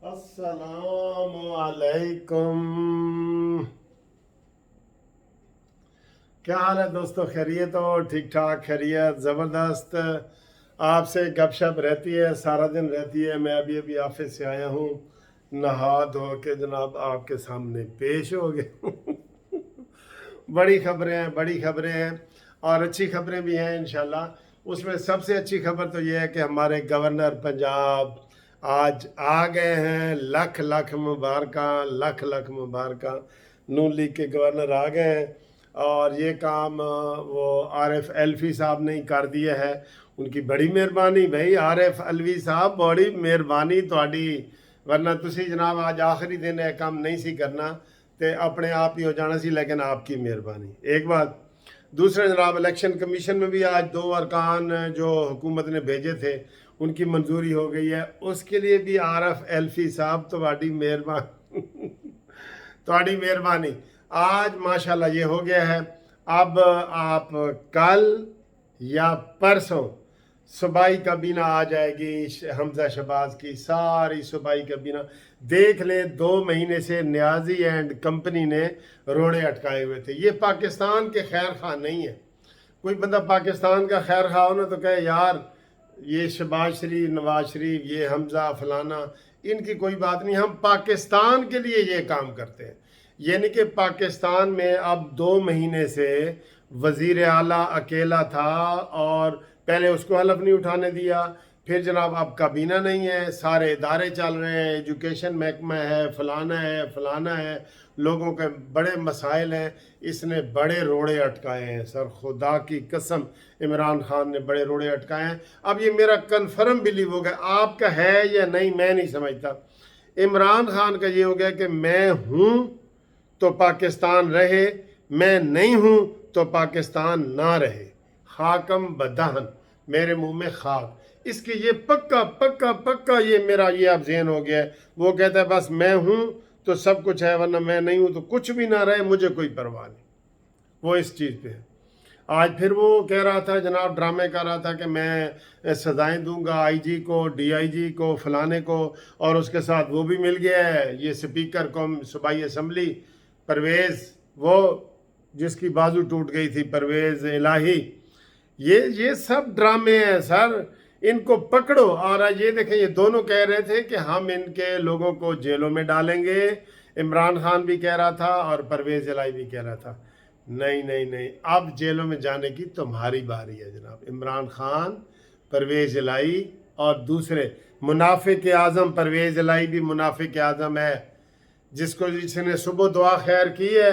अस्सलाम वालेकुम। क्या हाल है दोस्तों? खैरियत हो? ठीक ठाक, खैरियत, ज़बरदस्त। आपसे गपशप रहती है, सारा दिन रहती है। मैं अभी अभी ऑफिस से आया हूँ, नहा धो के जनाब आपके सामने पेश हो गया। बड़ी खबरें हैं, बड़ी खबरें हैं और अच्छी खबरें भी हैं इंशाल्लाह। उसमें सबसे अच्छी खबर तो ये है कि हमारे गवर्नर पंजाब आज आ गए हैं। लख लख मुबारक, लख लख मुबारक। नून लीग के गवर्नर आ गए हैं और ये काम वो आरिफ एल्फी साहब ने ही कर दिया है। उनकी बड़ी मेहरबानी भाई, आरिफ अलवी साहब, बड़ी मेहरबानी ਤੁਹਾਡੀ। वरना तुसी जनाब आज आखिरी दिन है काम नहीं सी करना तो अपने आप ही हो जाना सी, लेकिन आपकी मेहरबानी। एक बात। दूसरे जनाब इलेक्शन कमीशन में भी आज 2 अरकान जो हुकूमत ने भेजे थे उनकी मंजूरी हो गई है। उसके लिए भी आरिफ एल्फी साहब तुम्हारी मेहरबानी। तुम्हारी मेहरबानी। आज माशाल्लाह ये हो गया है। अब आप कल या परसों सूबाई काबीना आ जाएगी, हमजा शहबाज की सारी सूबाई काबीना। देख लें 2 महीने से न्याजी एंड कंपनी ने रोड़े अटकाए हुए थे। ये पाकिस्तान के खैर खा नहीं है। कोई बंदा पाकिस्तान का खैर खा हो ना तो कहे यार ये शहबाज शरीफ, नवाज शरीफ, ये हमजा फलाना, इनकी कोई बात नहीं। हम पाकिस्तान के लिए ये काम करते हैं। यानी कि पाकिस्तान में अब 2 महीने से वज़ीर आला अकेला था और पहले उसको हलफ नहीं उठाने दिया। फिर जनाब अब काबीना नहीं है, सारे इदारे चल रहे हैं, एजुकेशन महकमा है, फलाना है, फलाना है, लोगों के बड़े मसाइल हैं। इसने बड़े रोड़े अटकाए हैं सर, खुदा की कसम इमरान खान ने बड़े रोड़े अटकाए हैं। अब ये मेरा कन्फर्म बिलीव हो गया, आपका है या नहीं मैं नहीं समझता। इमरान खान का ये हो गया कि मैं हूँ तो पाकिस्तान रहे, मैं नहीं हूँ तो पाकिस्तान ना रहे। खाकम बदहन, मेरे मुंह में खाक। इसके ये पक्का पक्का पक्का ये मेरा ये अब ज़हन हो गया है। वो कहता है बस मैं हूँ तो सब कुछ है, वरना मैं नहीं हूँ तो कुछ भी ना रहे, मुझे कोई परवाह नहीं। वो इस चीज़ पे है। आज फिर वो कह रहा था जनाब, ड्रामे कर रहा था कि मैं सजाएं दूंगा आईजी को, डीआईजी को, फलाने को, और उसके साथ वो भी मिल गया है ये स्पीकर कौम सूबाई असम्बली परवेज़, वो जिसकी बाजू टूट गई थी, परवेज़ इलाही। ये सब ड्रामे हैं सर, इनको पकड़ो। और ये देखें, ये दोनों कह रहे थे कि हम इनके लोगों को जेलों में डालेंगे। इमरान खान भी कह रहा था और परवेज़ इलाही भी कह रहा था। नहीं नहीं नहीं, अब जेलों में जाने की तुम्हारी बारी है जनाब। इमरान खान, परवेज़ इलाही और दूसरे मुनाफिक आज़म। परवेज़ इलाही भी मुनाफिक आज़म है, जिसने सुबह दुआ खैर की है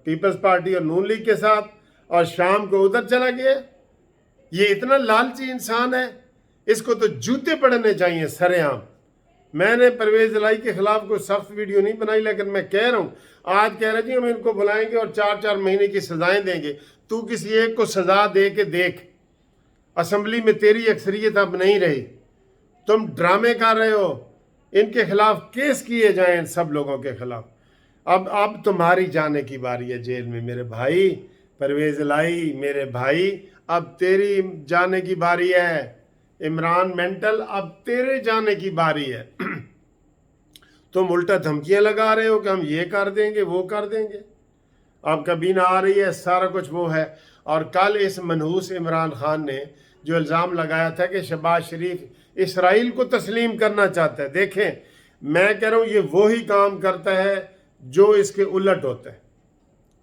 पीपल्स पार्टी और नून लीग के साथ, और शाम को उधर चला गया। ये इतना लालची इंसान है, इसको तो जूते पड़ने चाहिए सरेआम। मैंने परवेज़ इलाही के खिलाफ कोई सख्त वीडियो नहीं बनाई, लेकिन मैं कह रहा हूँ, आज कह रहे जी हम इनको बुलाएंगे और 4-4 महीने की सजाएं देंगे। तू किसी एक को सजा दे के देख, असम्बली में तेरी अक्सरियत अब नहीं रही, तुम ड्रामे कर रहे हो। इनके खिलाफ केस किए जाएं, इन सब लोगों के खिलाफ। अब तुम्हारी जाने की बारी है जेल में मेरे भाई। परवेज़ इलाही मेरे भाई, अब तेरी जाने की बारी है। इमरान मेंटल, अब तेरे जाने की बारी है। तुम उल्टा धमकियां लगा रहे हो कि हम ये कर देंगे, वो कर देंगे। अब काबीना आ रही है, सारा कुछ वो है। और कल इस मनहूस इमरान खान ने जो इल्ज़ाम लगाया था कि शहबाज शरीफ इसराइल को तस्लीम करना चाहता है, देखें मैं कह रहा हूँ ये वही काम करता है जो इसके उलट होता है।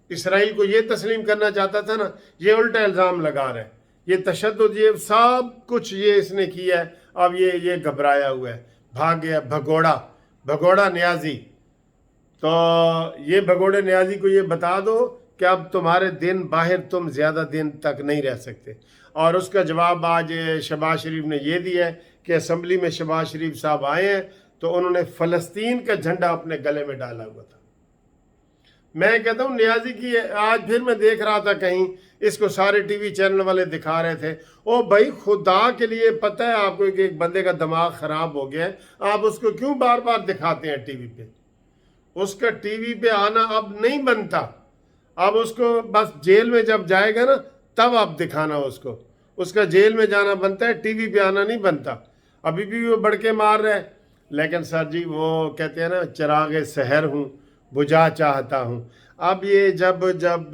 इसराइल को ये तस्लीम करना चाहता था ना, ये उल्टा इल्ज़ाम लगा रहे हैं। ये तशद्दुद, ये सब कुछ ये इसने किया है। अब ये घबराया हुआ है, भाग गया भगोड़ा न्याजी। तो ये भगोड़े न्याजी को ये बता दो कि अब तुम्हारे दिन बाहर, तुम ज़्यादा दिन तक नहीं रह सकते। और उसका जवाब आज शहबाज शरीफ ने ये दिया है कि असम्बली में शहबाज शरीफ साहब आए हैं तो उन्होंने फ़लस्तीन का झंडा अपने गले में डाला हुआ था। मैं कहता हूँ न्याजी की, आज फिर मैं देख रहा था कहीं, इसको सारे टीवी चैनल वाले दिखा रहे थे। ओ भाई खुदा के लिए, पता है आपको कि एक बंदे का दिमाग ख़राब हो गया है, आप उसको क्यों बार बार दिखाते हैं टीवी पे? उसका टीवी पे आना अब नहीं बनता। अब उसको बस जेल में जब जाएगा ना तब आप दिखाना उसको। उसका जेल में जाना बनता है, टीवी पे आना नहीं बनता। अभी भी वो बढ़ के मार रहे हैं। लेकिन सर जी वो कहते हैं ना, चिराग सहर हूँ बुझा चाहता हूँ। अब ये जब जब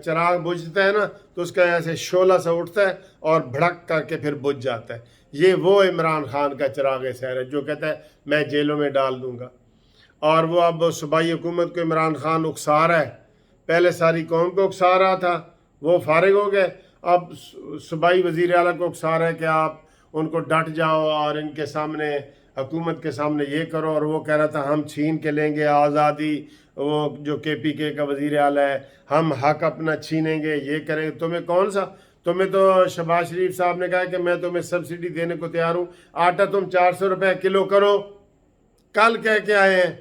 चिराग बुझता है ना तो उसका ऐसे शोला सा उठता है और भड़क करके फिर बुझ जाता है। ये वो इमरान खान का चिराग सहर है जो कहता है मैं जेलों में डाल दूंगा। और वो अब सूबाई हुकूमत को इमरान खान उकसा रहा है। पहले सारी कौम को उकसा रहा था, वो फारिग हो गए। अब सूबाई वज़ीर आला को उकसा रहा है कि आप उनको डट जाओ और इनके सामने, हुकूमत के सामने ये करो। और वो कह रहा था हम छीन के लेंगे आज़ादी, वो जो KPK का वज़ीर आला है, हम हक अपना छीनेंगे, ये करेंगे। तुम्हें कौन सा, तुम्हें तो शहबाज शरीफ साहब ने कहा कि मैं तुम्हें सब्सिडी देने को तैयार हूँ, आटा तुम 400 रुपये किलो करो, कल कह के आए हैं,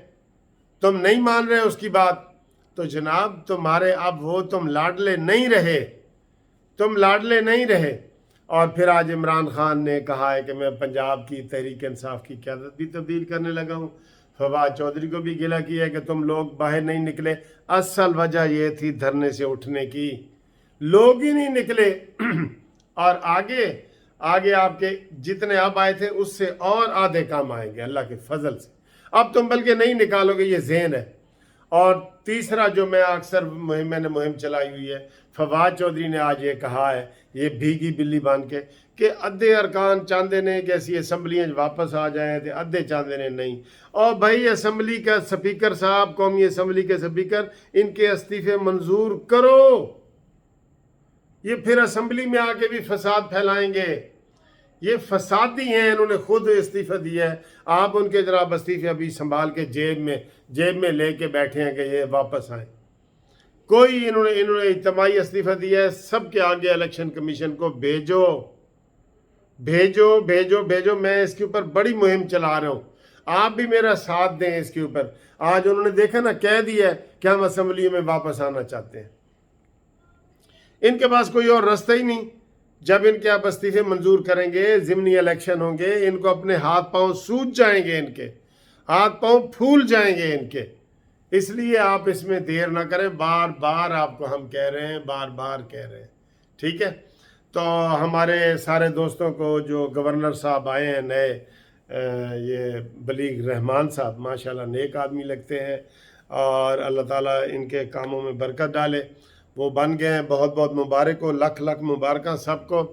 तुम नहीं मान रहे उसकी बात। तो जनाब तुम्हारे अब वो तुम लाडले नहीं रहे, तुम लाडले नहीं रहे। और फिर आज इमरान खान ने कहा है कि मैं पंजाब की तहरीक इंसाफ की क़यादत भी तब्दील करने लगा हूँ। फवाद चौधरी को भी गिला किया है कि तुम लोग बाहर नहीं निकले। असल वजह ये थी धरने से उठने की, लोग ही नहीं निकले। और आगे आगे आपके जितने अब आए थे उससे और आधे काम आएंगे अल्लाह के फजल से। अब तुम बल्कि नहीं निकालोगे, ये ज़हन है। और तीसरा जो मैं अक्सर मैंने मुहिम चलाई हुई है, फवाद चौधरी ने आज ये कहा है, ये भीगी बिल्ली बन के, कि अद्धे अरकान चाहते ने कि ऐसी असम्बलियाँ वापस आ जाएँ, तो अद्धे चाहते ने नहीं। और भाई असम्बली का स्पीकर साहब, कौमी असम्बली के स्पीकर, इनके इस्तीफे मंजूर करो। ये फिर असम्बली में आके भी फसाद फैलाएंगे। ये फसादी हैं, इन्होंने खुद इस्तीफा दिया है। आप उनके जनाब इस्तीफे अभी संभाल के जेब में लेके बैठे हैं कि ये वापस आए। कोई इन्होंने इज्तिमाई इस्तीफा दिया है। सबके आगे इलेक्शन कमीशन को भेजो भेजो भेजो भेजो। मैं इसके ऊपर बड़ी मुहिम चला रहा हूँ, आप भी मेरा साथ दें इसके ऊपर। आज उन्होंने देखा ना, कह दिया है कि हम असम्बली में वापस आना चाहते हैं। इनके पास कोई और रास्ता ही नहीं। जब इनके आप इस्तीफे मंजूर करेंगे, ज़िमनी इलेक्शन होंगे, इनको अपने हाथ पांव सूज जाएंगे, इनके हाथ पांव फूल जाएंगे इनके। इसलिए आप इसमें देर ना करें। बार बार आपको हम कह रहे हैं, बार बार कह रहे हैं, ठीक है। तो हमारे सारे दोस्तों को, जो गवर्नर साहब आए हैं नए, ये बलीग रहमान साहब माशाल्लाह नेक आदमी लगते हैं और अल्लाह ताला इनके कामों में बरकत डाले। वो बन गए हैं, बहुत बहुत मुबारक हो, लख लख मुबारक सबको।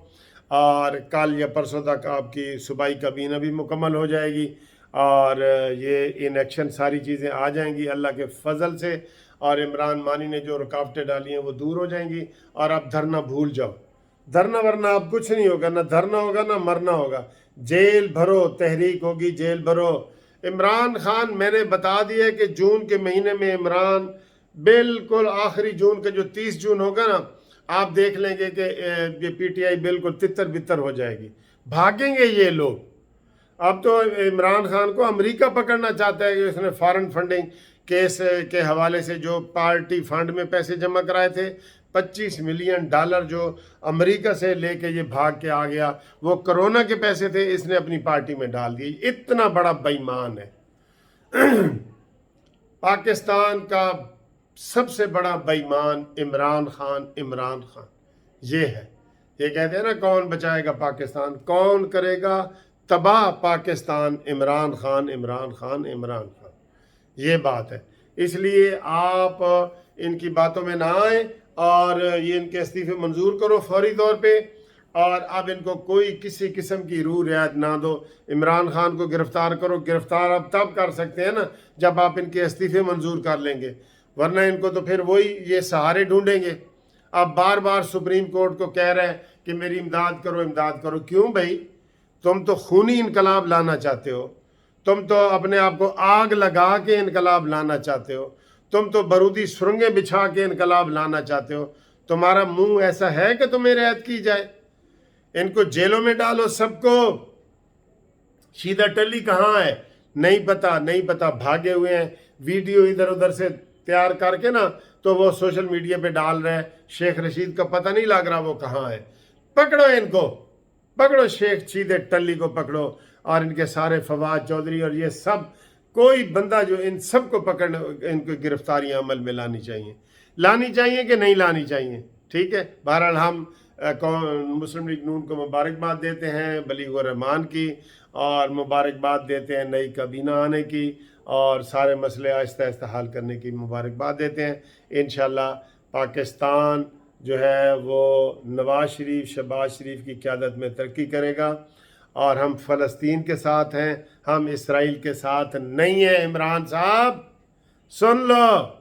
और कल या परसों तक आपकी सूबाई काबीना भी मुकम्मल हो जाएगी और ये इन एक्शन सारी चीज़ें आ जाएंगी अल्लाह के फजल से। और इमरान मानी ने जो रुकावटें डाली हैं वो दूर हो जाएंगी। और अब धरना भूल जाओ, धरना वरना अब कुछ नहीं होगा, ना धरना होगा ना मरना होगा। जेल भरो, तहरीक होगी, जेल भरो। इमरान खान, मैंने बता दिया कि जून के महीने में इमरान बिल्कुल आखिरी जून का जो 30 जून होगा ना, आप देख लेंगे कि ये PTI बिल्कुल तितर बितर हो जाएगी, भागेंगे ये लोग। अब तो इमरान खान को अमेरिका पकड़ना चाहता है कि उसने फॉरेन फंडिंग केस के हवाले से जो पार्टी फंड में पैसे जमा कराए थे, $25 मिलियन जो अमेरिका से लेके ये भाग के आ गया, वो कोरोना के पैसे थे, इसने अपनी पार्टी में डाल दिए। इतना बड़ा बेईमान है। पाकिस्तान का सबसे बड़ा बेईमान इमरान खान ये है। ये कहते हैं ना, कौन बचाएगा पाकिस्तान, कौन करेगा तबाह पाकिस्तान, इमरान खान, ये बात है। इसलिए आप इनकी बातों में ना आए और ये इनके इस्तीफे मंजूर करो फौरी तौर पे। और अब इनको कोई किसी किस्म की रूह रियायत ना दो। इमरान खान को गिरफ्तार करो। गिरफ्तार अब तब कर सकते हैं ना जब आप इनके इस्तीफे मंजूर कर लेंगे, वरना इनको तो फिर वही ये सहारे ढूंढेंगे। अब बार बार सुप्रीम कोर्ट को कह रहे हैं कि मेरी इमदाद करो, इमदाद करो। क्यों भाई, तुम तो खूनी इनकलाब लाना चाहते हो, तुम तो अपने आप को आग लगा के इनकलाब लाना चाहते हो, तुम तो बारूदी सुरंगें बिछा के इनकलाब लाना चाहते हो। तुम्हारा मुंह ऐसा है कि तुम्हें रियायत की जाए? इनको जेलों में डालो सबको। शीदा टली कहाँ है नहीं पता, भागे हुए हैं। वीडियो इधर उधर से तैयार करके ना तो वो सोशल मीडिया पे डाल रहे हैं। शेख रशीद का पता नहीं लग रहा वो कहाँ है। पकड़ो इनको, पकड़ो शेख शीदे टल्ली को पकड़ो और इनके सारे फवाद चौधरी और ये सब, कोई बंदा जो इन सब को पकड़ने, इनको गिरफ्तारियां अमल में लानी चाहिए कि नहीं लानी चाहिए, ठीक है। बहरहाल हम مسلم لیگ نون کو مبارکباد دیتے ہیں بلیغ الرحمان کی، اور مبارکباد دیتے ہیں نئی کابینہ آنے کی، اور سارے مسئلے آہستہ آہستہ حل کرنے کی مبارکباد دیتے ہیں۔ انشاءاللہ پاکستان جو ہے وہ نواز شریف، شہباز شریف کی قیادت میں ترقی کرے گا، اور ہم فلسطین کے ساتھ ہیں، ہم اسرائیل کے ساتھ نہیں ہیں۔ عمران صاحب سن لو۔